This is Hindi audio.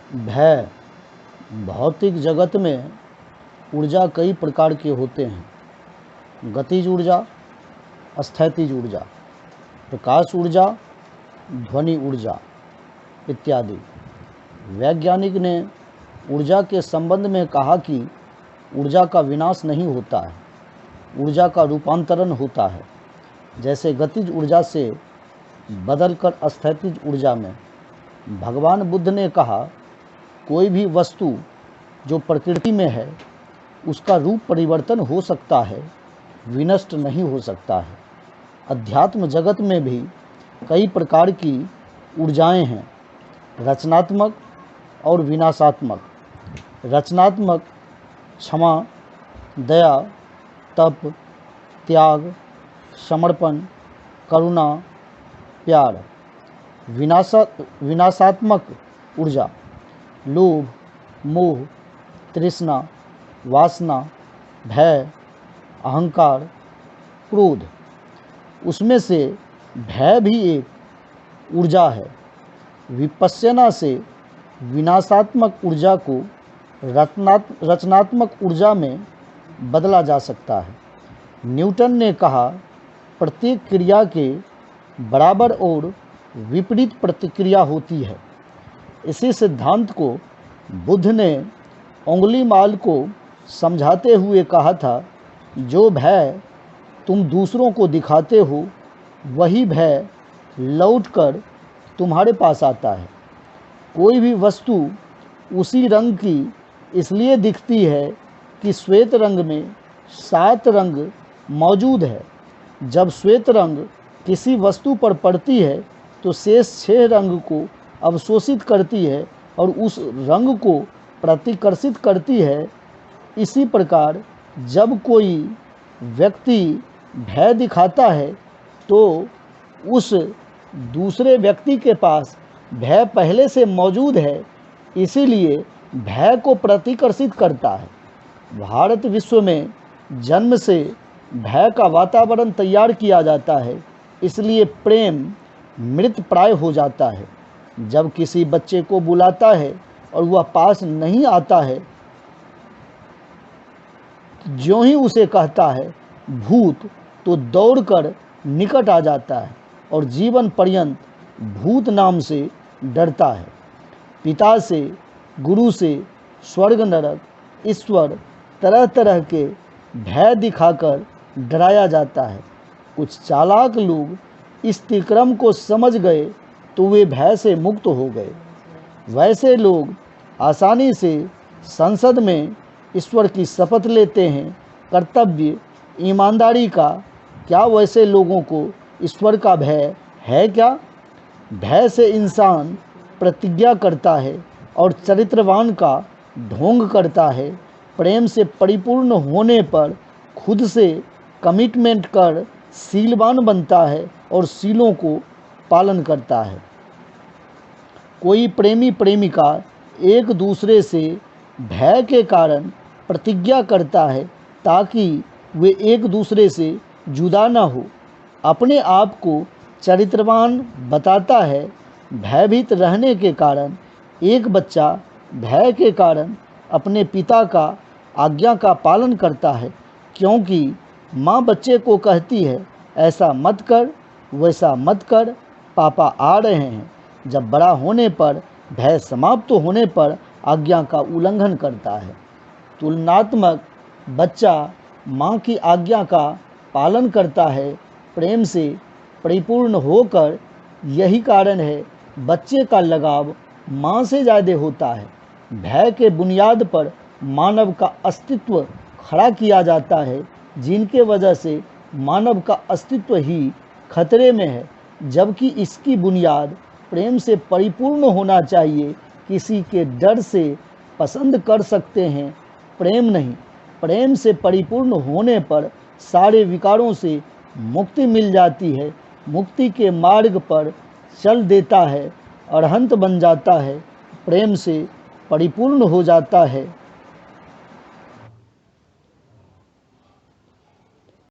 भय। भौतिक जगत में ऊर्जा कई प्रकार के होते हैं। गतिज ऊर्जा, स्थैतिज ऊर्जा, प्रकाश ऊर्जा, ध्वनि ऊर्जा इत्यादि। वैज्ञानिक ने ऊर्जा के संबंध में कहा कि ऊर्जा का विनाश नहीं होता है, ऊर्जा का रूपांतरण होता है। जैसे गतिज ऊर्जा से बदलकर स्थैतिज ऊर्जा में। भगवान बुद्ध ने कहा, कोई भी वस्तु जो प्रकृति में है उसका रूप परिवर्तन हो सकता है, विनष्ट नहीं हो सकता है। अध्यात्म जगत में भी कई प्रकार की ऊर्जाएं हैं, रचनात्मक और विनाशात्मक। रचनात्मक क्षमा, दया, तप, त्याग, समर्पण, करुणा, प्यार। विनाशात्मक ऊर्जा लोभ, मोह, तृष्णा, वासना, भय, अहंकार, क्रोध। उसमें से भय भी एक ऊर्जा है। विपश्यना से विनाशात्मक ऊर्जा को रचनात्मक ऊर्जा में बदला जा सकता है। न्यूटन ने कहा, प्रत्येक क्रिया के बराबर और विपरीत प्रतिक्रिया होती है। इसी सिद्धांत को बुद्ध ने अंगुलीमाल को समझाते हुए कहा था, जो भय तुम दूसरों को दिखाते हो वही भय लौटकर तुम्हारे पास आता है। कोई भी वस्तु उसी रंग की इसलिए दिखती है कि श्वेत रंग में 7 रंग मौजूद है। जब श्वेत रंग किसी वस्तु पर पड़ती है तो शेष 6 रंग को अवशोषित करती है और उस रंग को प्रतिकर्षित करती है। इसी प्रकार जब कोई व्यक्ति भय दिखाता है तो उस दूसरे व्यक्ति के पास भय पहले से मौजूद है, इसीलिए भय को प्रतिकर्षित करता है। भारत विश्व में जन्म से भय का वातावरण तैयार किया जाता है, इसलिए प्रेम मृत प्राय हो जाता है। जब किसी बच्चे को बुलाता है और वह पास नहीं आता है, ज्यों ही उसे कहता है भूत, तो दौड़कर निकट आ जाता है और जीवन पर्यंत भूत नाम से डरता है। पिता से, गुरु से, स्वर्ग नरक, ईश्वर, तरह तरह के भय दिखाकर डराया जाता है। कुछ चालाक लोग इस तिक्रम को समझ गए तो वे भय से मुक्त हो गए। वैसे लोग आसानी से संसद में ईश्वर की शपथ लेते हैं। कर्तव्य, ईमानदारी का क्या वैसे लोगों को ईश्वर का भय है क्या? भय से इंसान प्रतिज्ञा करता है और चरित्रवान का ढोंग करता है। प्रेम से परिपूर्ण होने पर खुद से कमिटमेंट कर शीलवान बनता है और शीलों को पालन करता है। कोई प्रेमी प्रेमिका एक दूसरे से भय के कारण प्रतिज्ञा करता है ताकि वे एक दूसरे से जुदा न हो। अपने आप को चरित्रवान बताता है। भयभीत रहने के कारण एक बच्चा भय के कारण अपने पिता का आज्ञा का पालन करता है, क्योंकि माँ बच्चे को कहती है, ऐसा मत कर, वैसा मत कर, पापा आ रहे हैं। जब बड़ा होने पर, भय समाप्त होने पर आज्ञा का उल्लंघन करता है। तुलनात्मक बच्चा माँ की आज्ञा का पालन करता है, प्रेम से परिपूर्ण होकर। यही कारण है बच्चे का लगाव माँ से ज़्यादा होता है। भय के बुनियाद पर मानव का अस्तित्व खड़ा किया जाता है, जिनके वजह से मानव का अस्तित्व ही खतरे में है, जबकि इसकी बुनियाद प्रेम से परिपूर्ण होना चाहिए। किसी के डर से पसंद कर सकते हैं, प्रेम नहीं। प्रेम से परिपूर्ण होने पर सारे विकारों से मुक्ति मिल जाती है। मुक्ति के मार्ग पर चल देता है, अरहंत बन जाता है, प्रेम से परिपूर्ण हो जाता है।